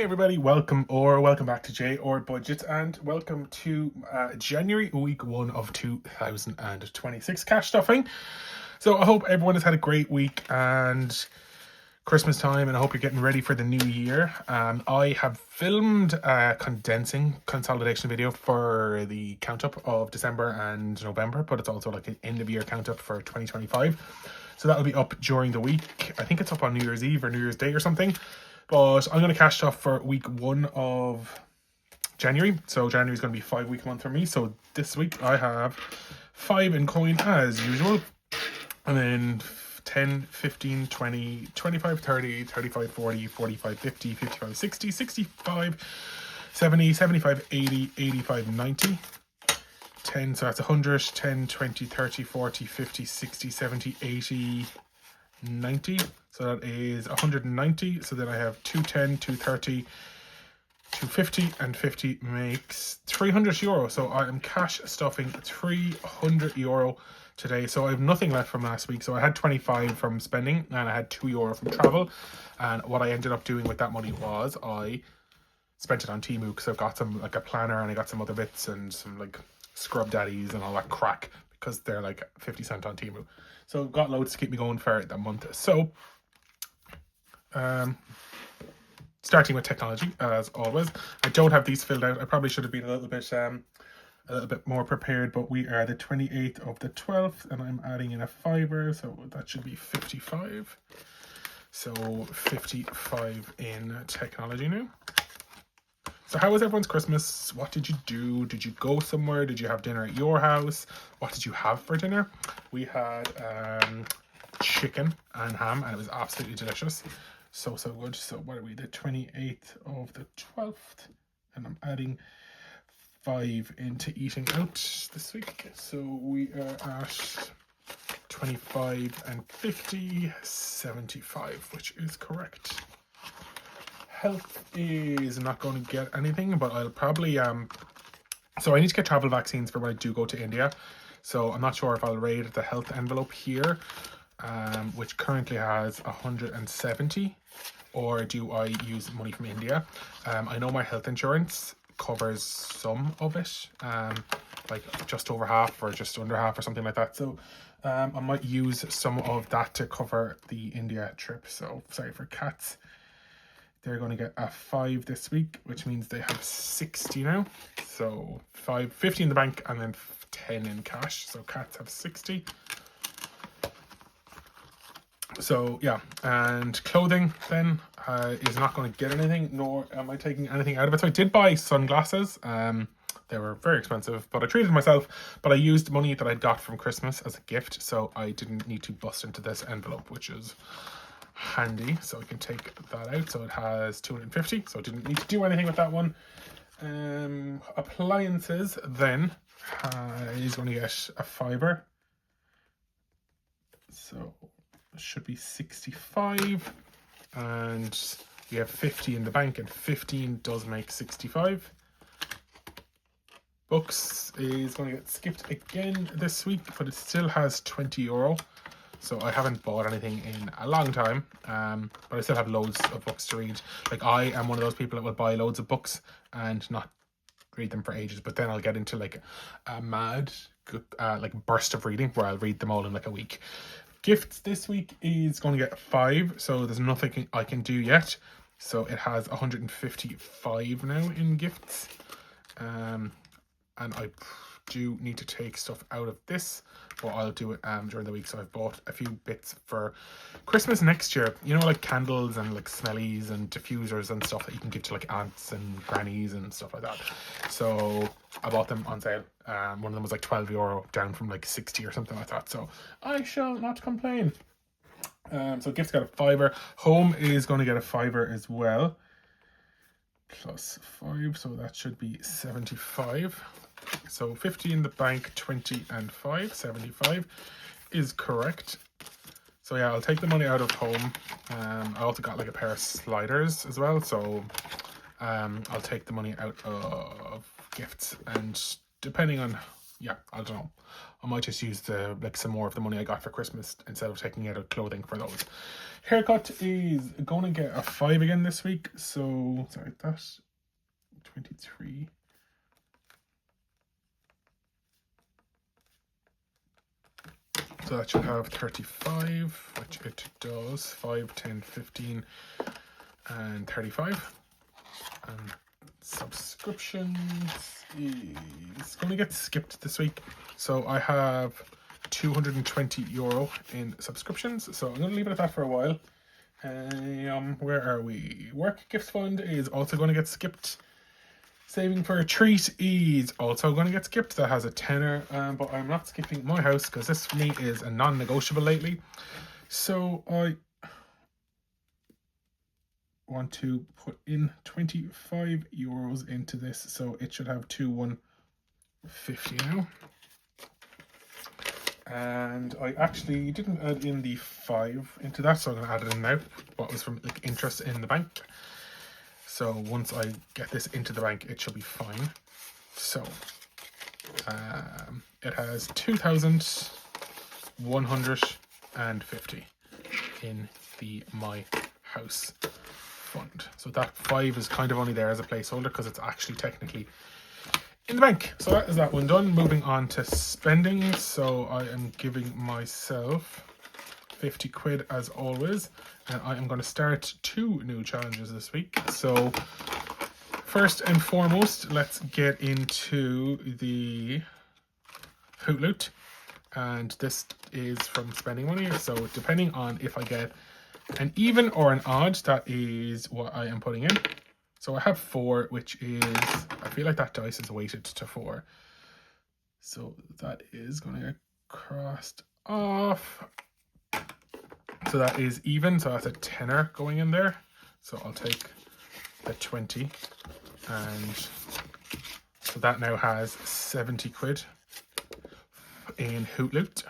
Everybody, welcome back to J or Budget, and welcome to January week 1 of 2026 cash stuffing. So I hope everyone has had a great week and Christmas time, and I hope you're getting ready for the new year. I have filmed a consolidation video for the count up of December and November, but it's also like an end of year count up for 2025. So that'll be up during the week. I think it's up on New Year's Eve or New Year's Day or something. But I'm going to cash off for week 1 of January. So January is going to be 5-week month for me. So this week I have 5 in coin as usual. And then 10, 15, 20, 25, 30, 35, 40, 45, 50, 55, 60, 65, 70, 75, 80, 85, 90. 10, so that's 100, 10, 20, 30, 40, 50, 60, 70, 80, 90. So that is 190. So then I have 210, 230, 250, and 50 makes €300. So I am cash stuffing €300 today. So I have nothing left from last week. So I had 25 from spending and I had €2 from travel. And what I ended up doing with that money was I spent it on Temu because I've got some like a planner and I got some other bits and some like scrub daddies and all that crack because they're like 50 cents on Temu. So got loads to keep me going for the month. So starting with technology as always. I don't have these filled out. I probably should have been a little bit more prepared, but we are the 28th of the 12th and I'm adding in a fiver, so that should be 55. So 55 in technology now. So how was everyone's Christmas? What did you do? Did you go somewhere? Did you have dinner at your house? What did you have for dinner? We had chicken and ham and it was absolutely delicious. So good. So what are we? The 28th of the 12th, and I'm adding 5 into eating out this week. So we are at 25 and 50, 75, which is correct. Health is not going to get anything, but I'll probably so I need to get travel vaccines for when I do go to India. So I'm not sure if I'll raid the health envelope here, which currently has 170, or do I use money from India? I know my health insurance covers some of it, like just over half or just under half or something like that. So I might use some of that to cover the India trip. So sorry for cats. They're going to get a 5 this week, which means they have 60 now. So 50 in the bank and then 10 in cash. So cats have 60. So yeah, and clothing then is not going to get anything, nor am I taking anything out of it. So I did buy sunglasses. They were very expensive, but I treated myself. But I used money that I got from Christmas as a gift, so I didn't need to bust into this envelope, which is handy. So I can take that out. So it has 250. So I didn't need to do anything with that one. Appliances then is going to get a fiver. So it should be 65. And we have 50 in the bank, and 15 does make 65. Books is going to get skipped again this week, but it still has €20. So I haven't bought anything in a long time, but I still have loads of books to read. Like, I am one of those people that will buy loads of books and not read them for ages, but then I'll get into like a mad like burst of reading where I'll read them all in like a week. Gifts this week is going to get 5, so there's nothing I can do yet. So it has 155 now in gifts, and I do need to take stuff out of this, but I'll do it during the week. So I've bought a few bits for Christmas next year, you know, like candles and like smellies and diffusers and stuff that you can give to like aunts and grannies and stuff like that. So I bought them on sale. One of them was like €12 down from like 60 or something like that, so I shall not complain. So gifts got a fiver. Home is going to get a fiver as well, plus 5, so that should be 75. So 50 in the bank, 20 and 5, 75 is correct. So yeah, I'll take the money out of home. I also got like a pair of sliders as well, so I'll take the money out of gifts, and depending on yeah, I don't know. I might just use the some more of the money I got for Christmas instead of taking out of clothing for those. Haircut is going to get a 5 again this week. So, sorry, that's 23. So that should have 35, which it does. 5, 10, 15, and 35. And subscriptions is going to get skipped this week. So I have €220 in subscriptions. So I'm going to leave it at that for a while. Where are we? Work Gifts Fund is also going to get skipped. Saving for a Treat is also going to get skipped. That has a tenner, but I'm not skipping my house because this for me is a non-negotiable lately. So I want to put in €25 into this, so it should have 2,150 now. And I actually didn't add in the 5 into that, so I'm going to add it in now. What was from interest in the bank. So once I get this into the bank, it should be fine. So it has 2,150 in the My House fund. So that 5 is kind of only there as a placeholder because it's actually technically in the bank. So that is that one done. Moving on to spending. So I am giving myself 50 quid as always, and I am going to start 2 new challenges this week. So first and foremost, let's get into the Hoot Loot, and this is from spending money. So depending on if I get an even or an odd, that is what I am putting in. So I have 4, which is, I feel like that dice is weighted to 4, so that is going to get crossed off. So that is even, so that's a tenner going in there. So I'll take the 20, and so that now has 70 quid in Hoot Loot,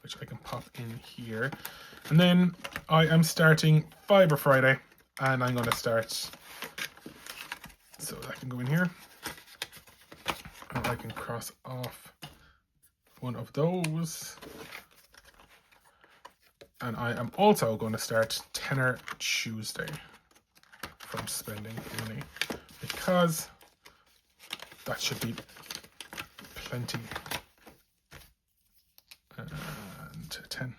which I can pop in here. And then I am starting Fibre Friday, and I'm going to start, so that can go in here, and I can cross off one of those. And I am also going to start Tenner Tuesday from spending money, because that should be plenty. And 10.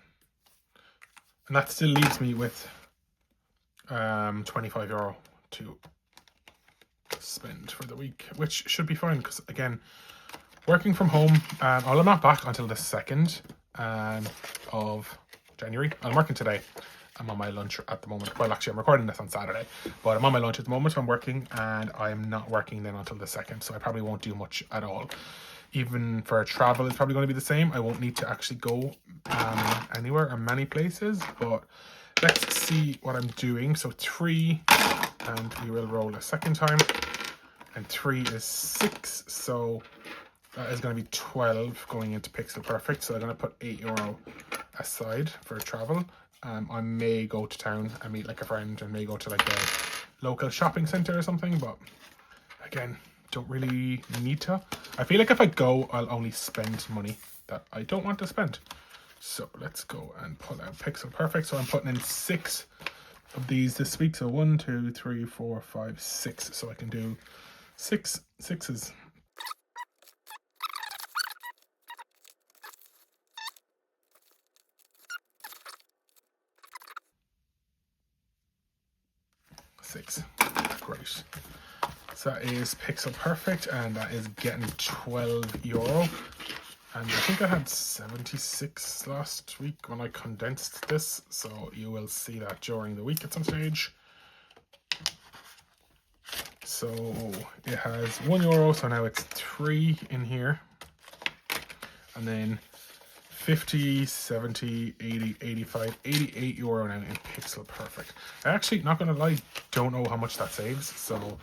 And that still leaves me with €25 to spend for the week, which should be fine because, again, working from home, I'm not back until the 2nd of January. I'm working today. I'm on my lunch at the moment. Well, actually, I'm recording this on Saturday, but I'm on my lunch at the moment. I'm working, and I am not working then until the 2nd, so I probably won't do much at all. Even for travel, it's probably going to be the same. I won't need to actually go anywhere or many places, but let's see what I'm doing. So 3, and we will roll a second time, and 3 is 6, so that is going to be 12 going into Pixel Perfect. So I'm going to put €8 aside for travel. I may go to town and meet like a friend, and may go to like a local shopping center or something, but again, don't really need to. I feel like if I go, I'll only spend money that I don't want to spend. So let's go and pull out Pixel Perfect. So I'm putting in 6 of these this week. So 1, 2, 3, 4, 5, 6. So I can do 6 sixes. Great. So that is Pixel Perfect, and that is getting €12. And I think I had 76 last week when I condensed this, so you will see that during the week at some stage. So it has €1, so now it's 3 in here. And then 50, 70, 80, 85, €88 now in Pixel Perfect. I actually, not going to lie, don't know how much that saves, so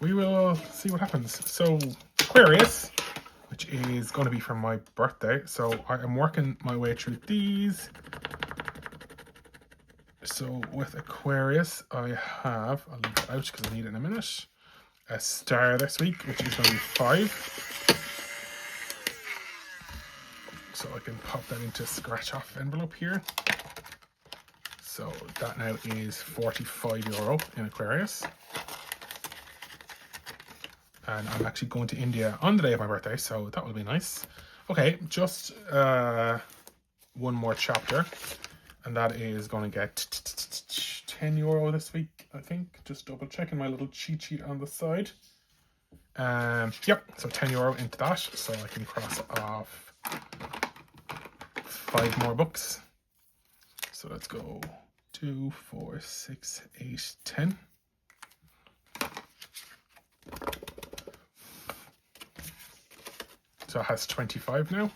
we will see what happens. So Aquarius, which is going to be for my birthday, so I am working my way through these. So with Aquarius, I have, I'll leave it out because I need it in a minute. a star this week, which is going to be 5. So I can pop that into scratch off envelope here. So that now is €45 in Aquarius. And I'm actually going to India on the day of my birthday, so that will be nice. Okay, just one more chapter, and that is going to get €10 this week, I think. Just double checking my little cheat sheet on the side. Yep, so €10 into that, so I can cross off 5 more books. So let's go 2, 4, 6, 8, 10. So it has 25 now.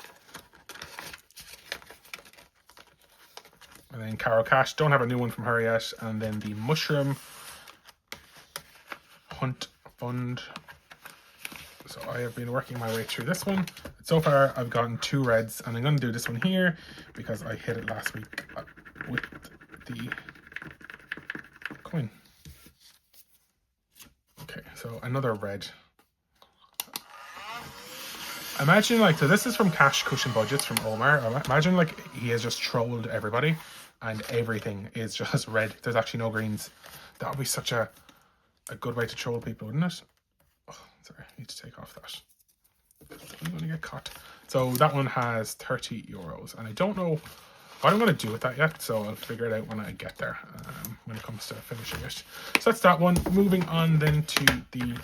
And then Caro Cash, don't have a new one from her yet. And then the Mushroom Hunt Fund. So I have been working my way through this one. So far I've gotten 2 reds, and I'm going to do this one here because I hit it last week with the coin. Okay, so another red. Imagine like, so this is from Cash Cushion Budgets from Omar. Imagine like he has just trolled everybody and everything is just red. There's actually no greens. That would be such a good way to troll people, wouldn't it? Oh, sorry, I need to take off that. I'm going to get caught. So that one has €30, and I don't know what I'm going to do with that yet, so I'll figure it out when I get there, when it comes to finishing it. So that's that one. Moving on then to the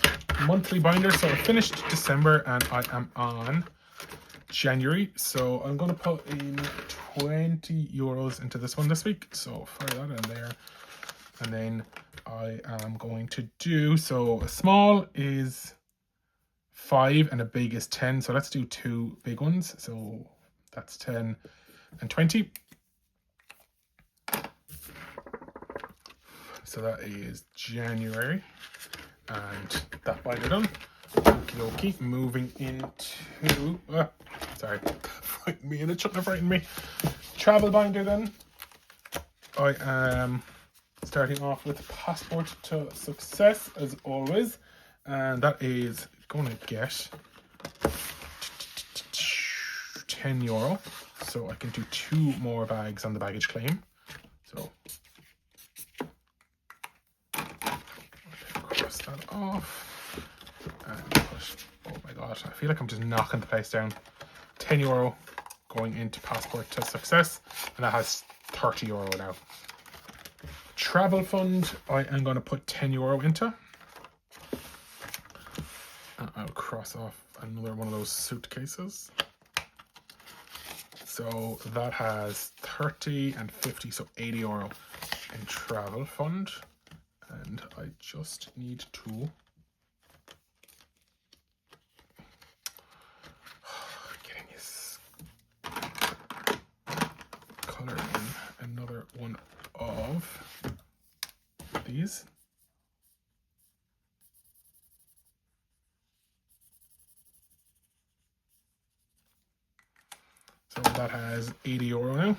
monthly binder. So I finished December and I am on January, so I'm going to put in €20 into this one this week, so fire that in there. And then I am going to do, so a small is 5 and a big is 10, so let's do 2 big ones. So that's 10 and 20. So that is January, and that binder done. Okie dokie. Moving into, sorry, frightened me, and it shouldn't have frightened me. Travel binder then. I am starting off with Passport to Success as always, and that is going to get €10, so I can do 2 more bags on the baggage claim. So cross that off and put, oh my god, I feel like I'm just knocking the place down. €10 going into Passport to Success, and that has €30 now. Travel fund, I am going to put €10 into. And I'll cross off another one of those suitcases. So that has 30 and 50, so €80 in travel fund. And I just need to getting his color in another one of these. So that has €80 now.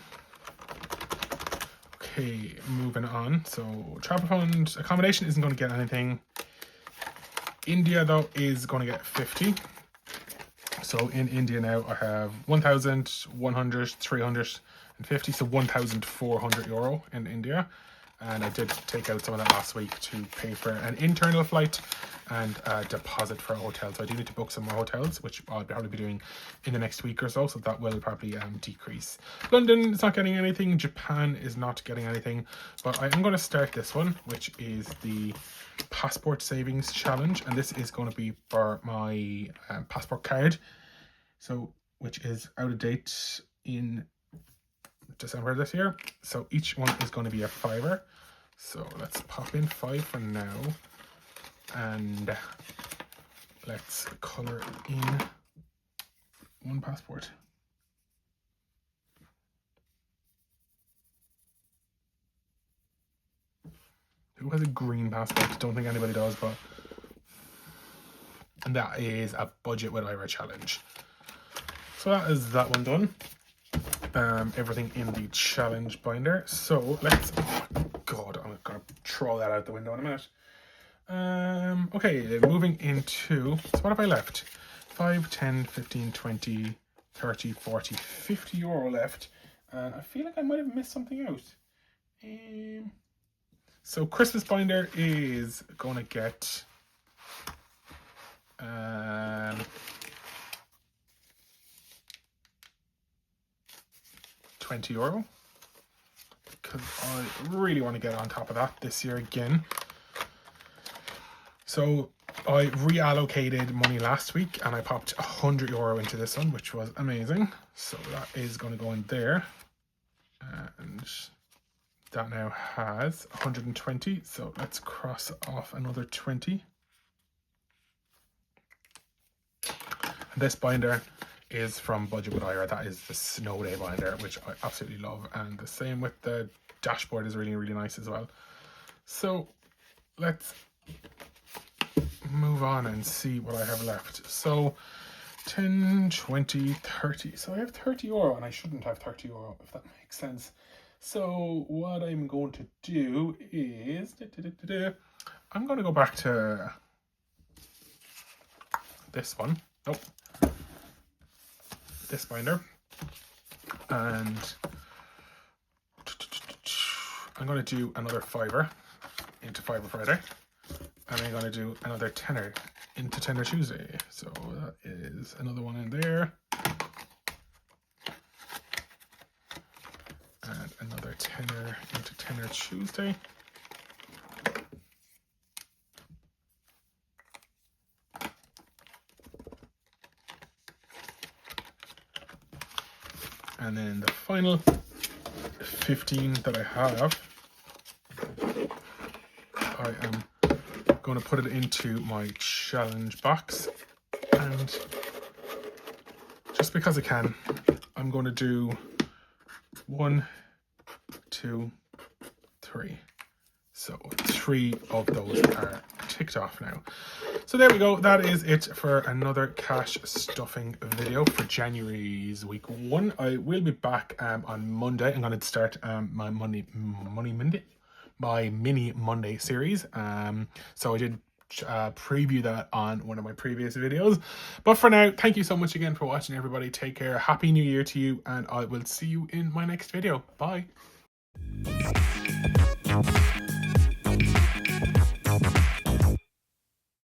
Okay, moving on. So travel fund, accommodation isn't going to get anything. India though is going to get 50. So in India now I have 1,100, 350, so €1,400 in India. And I did take out some of that last week to pay for an internal flight and a deposit for a hotel. So I do need to book some more hotels, which I'll probably be doing in the next week or so. So that will probably decrease. London is not getting anything. Japan is not getting anything. But I am going to start this one, which is the Passport Savings Challenge. And this is going to be for my passport card. So, which is out of date in December this year. So each one is going to be a £5. So let's pop in 5 for now, and let's color in one passport. Who has a green passport? Don't think anybody does, but, and that is a Budget with Ira challenge. So that is that one done. Everything in the challenge binder. So let's, oh god, I'm gonna throw that out the window in a minute. Okay, moving into, so what have I left? 5, 10, 15, 20, 30, 40, 50 euro left. And I feel like I might have missed something out. So Christmas binder is going to get 20 euro. Because I really want to get on top of that this year again. So I reallocated money last week and I popped 100 euro into this one, which was amazing. So that is going to go in there. And that now has 120. So let's cross off another 20. And this binder is from Budget with Ira. That is the Snow Day binder, which I absolutely love. And the same with the dashboard is really, really nice as well. So let's move on and see what I have left. So 10, 20, 30. So I have 30 euro and I shouldn't have 30 euro, if that makes sense. So what I'm going to do is I'm going to go back to this one. Nope. This binder. And I'm going to do another fiver into Fiver Friday. And I'm going to do another tenner into Tenner Tuesday. So that is another one in there. And another tenner into Tenner Tuesday. And then the final 15 that I have, I am going to put it into my challenge box, and just because I can, I'm going to do 1, 2, 3. So 3 of those are ticked off now. So there we go. That is it for another cash stuffing video for January's week 1. I will be back on Monday. I'm going to start my mini Monday series. So I did preview that on one of my previous videos. But for now, thank you so much again for watching, everybody. Take care. Happy New Year to you, and I will see you in my next video. Bye.